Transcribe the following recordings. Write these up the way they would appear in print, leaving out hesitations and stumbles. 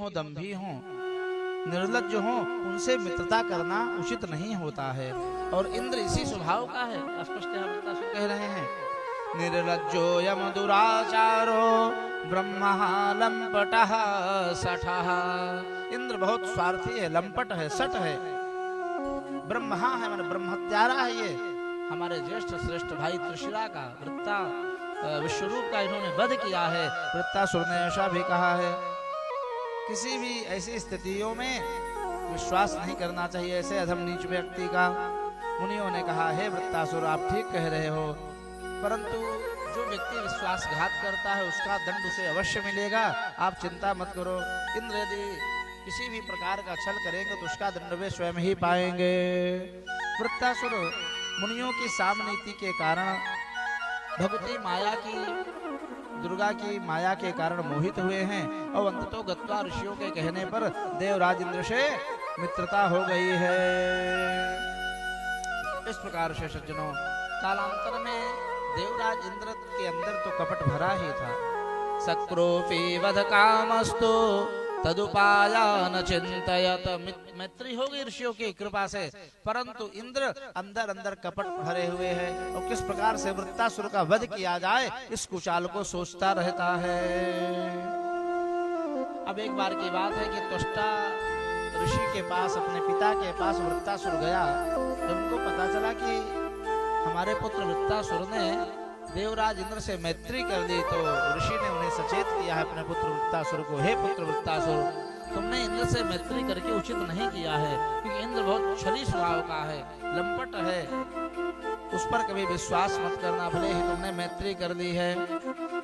हों, दंभी हों, निर्लज्ज हों, उनसे मित्रता करना उचित नहीं होता है। और इंद्र इसी स्वभाव का है, स्पष्ट वृत्तासुर कह रहे हैं। निर्लज्जो यम दुराचारो ब्रह्मा लंपटः सठः। इंद्र बहुत स्वार्थी है, लंपट है, सठ है। ब्रह्मा है मैंने ब्रह्मत्यारा है। ये हमारे ज्येष्ठ श्रेष्ठ भाई त्रिशिरा का वृत्ता विश्वरूप का इन्होंने वध किया है। वृत्तासुर ने ऐसा भी कहा है, किसी भी ऐसी स्थितियों में विश्वास नहीं करना चाहिए ऐसे अधम नीच व्यक्ति का। मुनियों ने कहा, हे वृत्तासुर आप ठीक कह रहे हो, परंतु जो व्यक्ति विश्वासघात करता है उसका दंड उसे अवश्य मिलेगा, आप चिंता मत करो। इंद्र यदि किसी भी प्रकार का छल करेंगे तो उसका दंड वे स्वयं ही पाएंगे। वृत्तासुर मुनियों की सामनीति के कारण, भगवती माया की, दुर्गा की माया के कारण मोहित हुए हैं और अंततो गत्वा ऋषियों के कहने पर देवराज इंद्र से मित्रता हो गई है। इस प्रकार से सज्जनों, कालांतर में देवराज इंद्र के अंदर तो कपट भरा ही था। सक्रोपी वध कामस्तु तदुपायान चिंतयत। मैत्री होगी ऋषियों की कृपा से, परंतु इंद्र अंदर अंदर कपट भरे हुए हैं और किस प्रकार से वृत्तासुर का वध किया जाए इस कुचाल को सोचता रहता है। अब एक बार की बात है कि त्वष्टा ऋषि के पास, अपने पिता के पास वृत्तासुर गया। जब उनको पता चला कि हमारे पुत्र वृत्तासुर ने देवराज इंद्र से मैत्री कर ली, तो ऋषि ने उन्हें सचेत किया है अपने पुत्र वृत्तासुर को, हे पुत्र वृत्तासुर, तुमने इंद्र से मैत्री करके उचित नहीं किया है, क्योंकि इंद्र बहुत छली स्वभाव का है, लंपट है, उस पर कभी विश्वास मत करना, भले ही तुमने मैत्री कर ली है।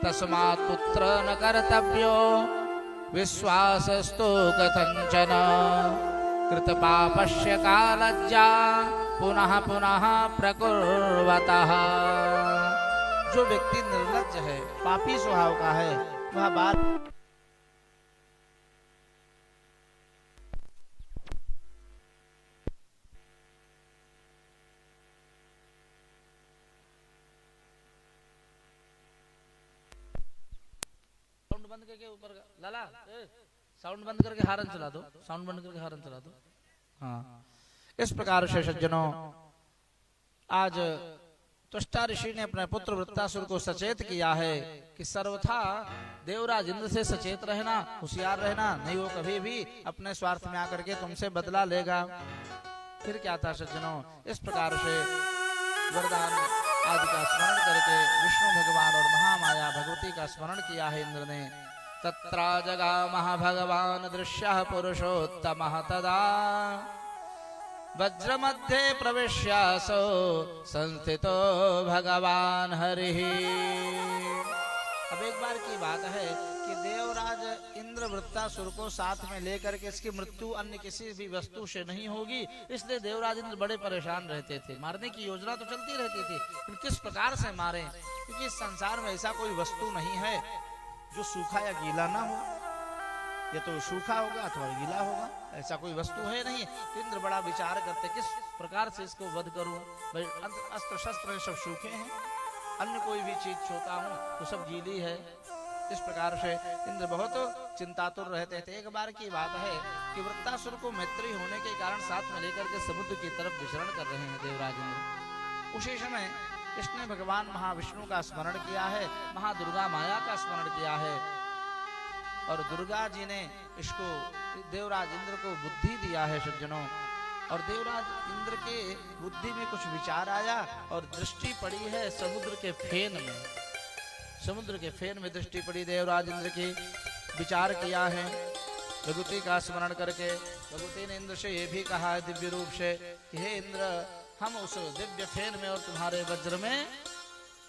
तस्मात् पुत्र न कर्तव्यो विश्वासस्तु कथंचन कृत पापस्य कालज्जा पुनः पुनः प्रकुर्वतः। जो व्यक्ति निर्लज्ज है, पापी स्वभाव का है, वह बात साउंड बंद करके ऊपर लाला साउंड बंद करके हारन चला दो, साउंड बंद करके हारन चला दो। हाँ, इस प्रकार से सज्जनों, आज त्वष्टा ऋषि ने अपने पुत्र वृत्तासुर को सचेत किया है कि सर्वथा देवराज इंद्र से सचेत रहना, होशियार रहना, नहीं वो कभी भी अपने स्वार्थ में आकर के तुमसे बदला लेगा। फिर क्या था सज्जनों, इस प्रकार से वरदान आदि का स्मरण करके विष्णु भगवान और महामाया भगवती का स्मरण किया है इंद्र ने। तत्रा जगामः भगवान दृश्यः पुरुषोत्तमः तदा वज्र मध्ये प्रविश्यासो संस्थितो भगवान हरिः। अब एक बार की बात है कि देवराज इंद्र वृत्तासुर को साथ में लेकर के इसकी मृत्यु अन्य किसी भी वस्तु से नहीं होगी, इसलिए देवराज इंद्र बड़े परेशान रहते थे। मारने की योजना तो चलती रहती थी, लेकिन किस प्रकार से मारें, क्योंकि इस संसार में ऐसा कोई वस्तु नहीं है जो सूखा या गीला ना हो, ये तो सूखा होगा अथवा गीला होगा, ऐसा कोई वस्तु है नहीं। इंद्र बड़ा विचार करते किस प्रकार से इसको वध करूं, भाई अस्त्र शस्त्र सब सूखे हैं, अन्य कोई भी चीज छूता हूं तो सब गीली है। इस प्रकार से इंद्र बहुत चिंतातुर रहते थे। एक बार की बात है कि वृत्तासुर को मैत्री होने के कारण साथ में लेकर के समुद्र की तरफ विचरण कर रहे हैं देवराज इंद्र। उसी समय इसने भगवान महाविष्णु का स्मरण किया है, महादुर्गा माया का स्मरण किया है, और दुर्गा जी ने इसको देवराज इंद्र को बुद्धि दिया है सज्जनों। और देवराज इंद्र के बुद्धि में कुछ विचार आया और दृष्टि पड़ी है समुद्र के फेन में, समुद्र के फेन में दृष्टि पड़ी देवराज इंद्र की। विचार किया है भगवती का स्मरण करके, भगवती ने इंद्र से ये भी कहा है दिव्य रूप से कि हे इंद्र, हम उस दिव्य फेन में और तुम्हारे वज्र में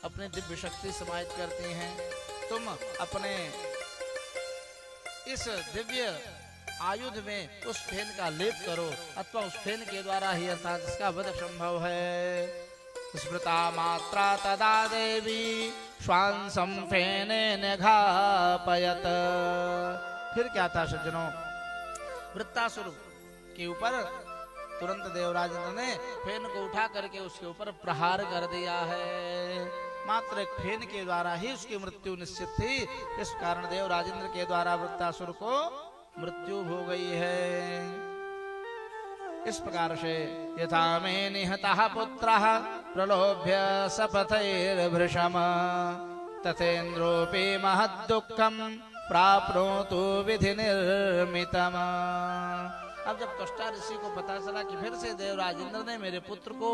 अपनी दिव्य शक्ति समाहित करते हैं, तुम अपने इस दिव्य आयुध में उस फेन का लेप करो, अथवा उस फेन के द्वारा ही अर्थात इसका वध संभव है। स्मृता मात्रा तदा देवी श्वांसं फेनेन घापयत। फिर क्या था सज्जनों, वृत्तासुर के ऊपर तुरंत देवराज इंद्र ने फेन को उठा करके उसके ऊपर प्रहार कर दिया है। मात्र एक फेन के द्वारा ही उसकी मृत्यु निश्चित थी। इस कारण देवराज इंद्र के द्वारा वृत्तासुर को मृत्यु हो गई है। इस प्रकार से यथा मे निहतः पुत्रः प्रलोभ्य सपथैर्भृशम तथेन्द्रोऽपि महद्दुःखं प्राप्नोतु विधि निर्मितम्। अब जब त्वष्टा ऋषि को पता चला कि फिर से देवराज इंद्र ने मेरे पुत्र को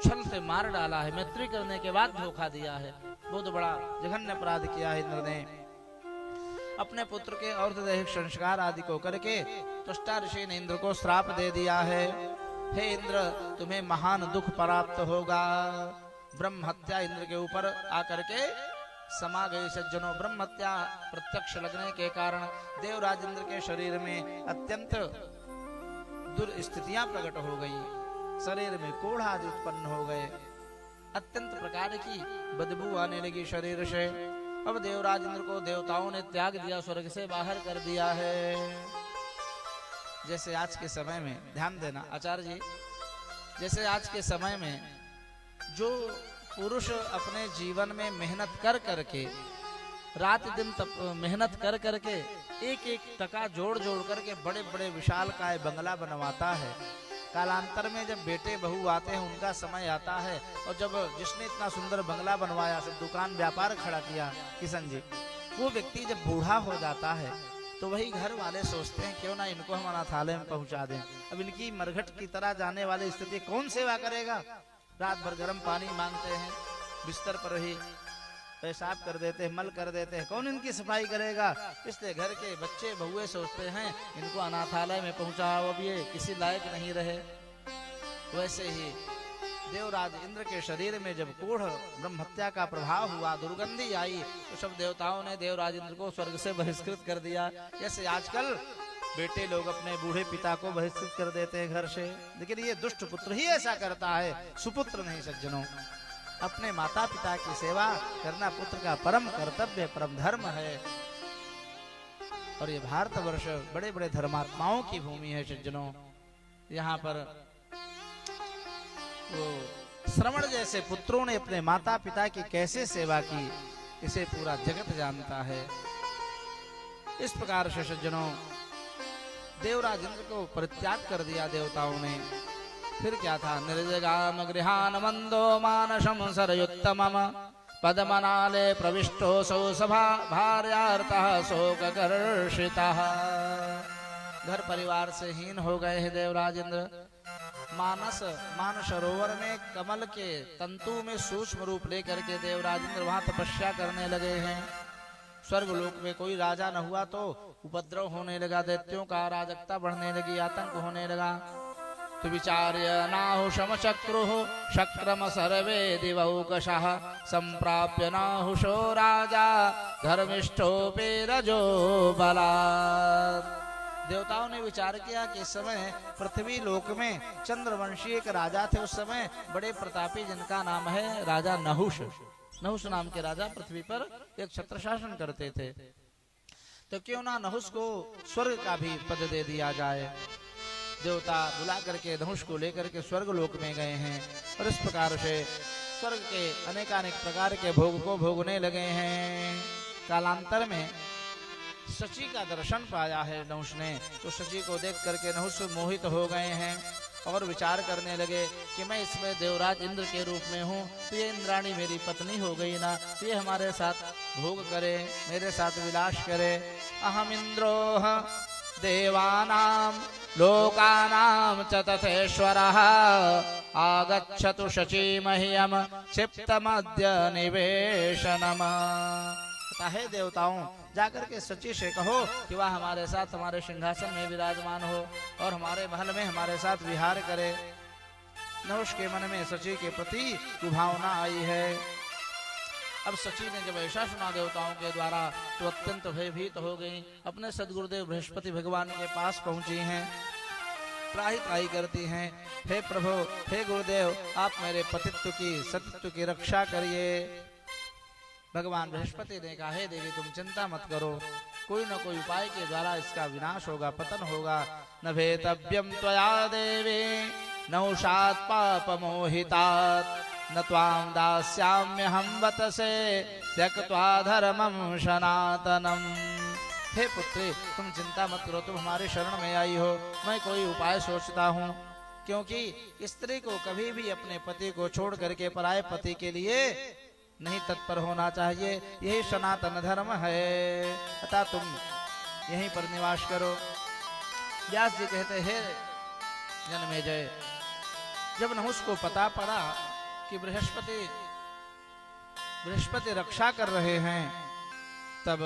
छल से मार डाला है, मैत्री करने के बाद धोखा दिया है, बहुत बड़ा जघन्य अपराध किया है इंद्र ने, अपने पुत्र के और्धदैहिक संस्कार आदि को करके त्वष्टा ऋषि ने इंद्र को श्राप दे दिया है। हे इंद्र, तुम्हें महान दुख प्राप्त होगा। ब्रह्म हत्या इंद्र के ऊपर आकर के समा गई। सज्जनों, ब्रह्म हत्या प्रत्यक्ष लगने के कारण देवराज इंद्र के शरीर में अत्यंत दुर्स्थितियां प्रकट हो गई। शरीर में कोढ़ आदि उत्पन्न हो गए, अत्यंत प्रकार की बदबू आने लगी शरीर से। अब देवराज इंद्र को देवताओं ने त्याग दिया, स्वर्ग से बाहर कर दिया है। जैसे आज के समय में, ध्यान देना आचार्य जी, जैसे आज के समय में जो पुरुष अपने जीवन में मेहनत कर करके, रात दिन मेहनत कर करके एक एक टका जोड़ जोड़ करके बड़े बड़े विशालकाय बंगला बनवाता है, कालांतर में जब बेटे बहू आते हैं उनका समय आता है, और जब जिसने इतना सुंदर बंगला बनवाया, सब दुकान व्यापार खड़ा किया, किशन जी, वो व्यक्ति जब बूढ़ा हो जाता है तो वही घर वाले सोचते हैं क्यों ना इनको हम अनाथालय में पहुंचा दें। अब इनकी मरघट की तरह जाने वाली स्थिति कौन सेवा करेगा। रात भर गर्म पानी मांगते हैं, बिस्तर पर ही पेशाब कर देते हैं, मल कर देते हैं, कौन इनकी सफाई करेगा। इसलिए घर के बच्चे बहुए सोचते हैं इनको अनाथालय में पहुंचाओ, अब ये किसी लायक नहीं रहे। वैसे ही देवराज इंद्र के शरीर में जब कोढ़ ब्रह्म हत्या का प्रभाव हुआ, दुर्गंधी आई, तो सब देवताओं ने देवराज इंद्र को स्वर्ग से बहिष्कृत कर दिया। जैसे आजकल बेटे लोग अपने बूढ़े पिता को बहिष्कृत कर देते हैं घर से, लेकिन ये दुष्ट पुत्र ही ऐसा करता है, सुपुत्र नहीं। सज्जनों, अपने माता पिता की सेवा करना पुत्र का परम कर्तव्य, परम धर्म है। और ये भारतवर्ष बड़े बड़े धर्मात्माओं की भूमि है। सज्जनों, यहाँ पर वो श्रवण जैसे पुत्रों ने अपने माता पिता की कैसे सेवा की, इसे पूरा जगत जानता है। इस प्रकार से सज्जनों, देवराज इंद्र को परित्याग कर दिया देवताओं ने। फिर क्या था, निर्जगाम गृहान मंदो मानसम सरयुत्तमम पद्मनाले प्रविष्टो सौ सभा भार्यार्थः शोककर्षितः। घर परिवार से हीन हो गए हैं देवराज इंद्र। मान सरोवर में कमल के तंतु में सूक्ष्म रूप लेकर के देवराज इंद्र वहां तपस्या करने लगे हैं। स्वर्ग लोक में कोई राजा न हुआ तो उपद्रव होने लगा, दैत्यों का अराजकता बढ़ने लगी, आतंक होने लगा। तो विचार्य नाहुषम शक्रुः शक्रम सर्वे दिवौकशः संप्राप्य नाहुषो राजा धर्मिष्ठोऽपि रजो बलात्। देवताओं ने विचार किया कि इस समय पृथ्वी लोक में चंद्रवंशी एक राजा थे उस समय, बड़े प्रतापी, जिनका नाम है राजा नहुष। नहुष नाम के राजा पृथ्वी पर एक छत्र शासन करते थे, तो क्यों ना नहुष को स्वर्ग का भी पद दे दिया जाए। देवता बुला करके नहुष को लेकर के स्वर्ग लोक में गए हैं, और इस प्रकार से स्वर्ग के अनेकानेक प्रकार के भोग को भोगने लगे हैं। कालांतर में शची का दर्शन पाया है नहुष ने, तो शची को देख करके नहुष मोहित हो गए हैं और विचार करने लगे कि मैं इसमें देवराज इंद्र के रूप में हूँ, तो ये इंद्राणी मेरी पत्नी हो गई ना, तो ये हमारे साथ भोग करे, मेरे साथ विलास करे। अहम इंद्रोह देवानां लोकानां च तथेश्वरः आगच्छतु शची मह्यम क्षिप्तमद्य निवेशनम्। है देवताओं, जाकर के शची से कहो कि वह हमारे साथ हमारे सिंहासन में विराजमान हो और हमारे महल में हमारे साथ विहार करे। नहुष के मन में शची के प्रति कुभावना आई है। अब शची ने जब ऐसा सुना देवताओं के द्वारा, तो अत्यंत भयभीत हो गई, अपने सदगुरुदेव बृहस्पति भगवान के पास पहुंची हैं, त्राही करती हैं, हे प्रभु, हे गुरुदेव, आप मेरे पतित्व की, सतित्व की रक्षा करिए। भगवान बृहस्पति ने कहा, हे देवी, तुम चिंता मत करो, कोई न कोई उपाय के द्वारा इसका विनाश होगा, पतन होगा। न भेतव्यम त्वया देवी नहुषात् पापमोहितात् न त्वां दास्याम्यहं वतसे त्यक्त्वा धर्मं सनातनम्। हे पुत्री, तुम चिंता मत करो, तुम हमारे शरण में आई हो। मैं कोई उपाय सोचता हूँ, क्योंकि स्त्री को कभी भी अपने पति को छोड़ करके पराये पति के लिए नहीं तत्पर होना चाहिए। यही सनातन धर्म है, अतः तुम यहीं पर निवास करो। व्यास जी कहते हैं, जन्मेजय, जब नहुष को पता पड़ा कि बृहस्पति रक्षा कर रहे हैं, तब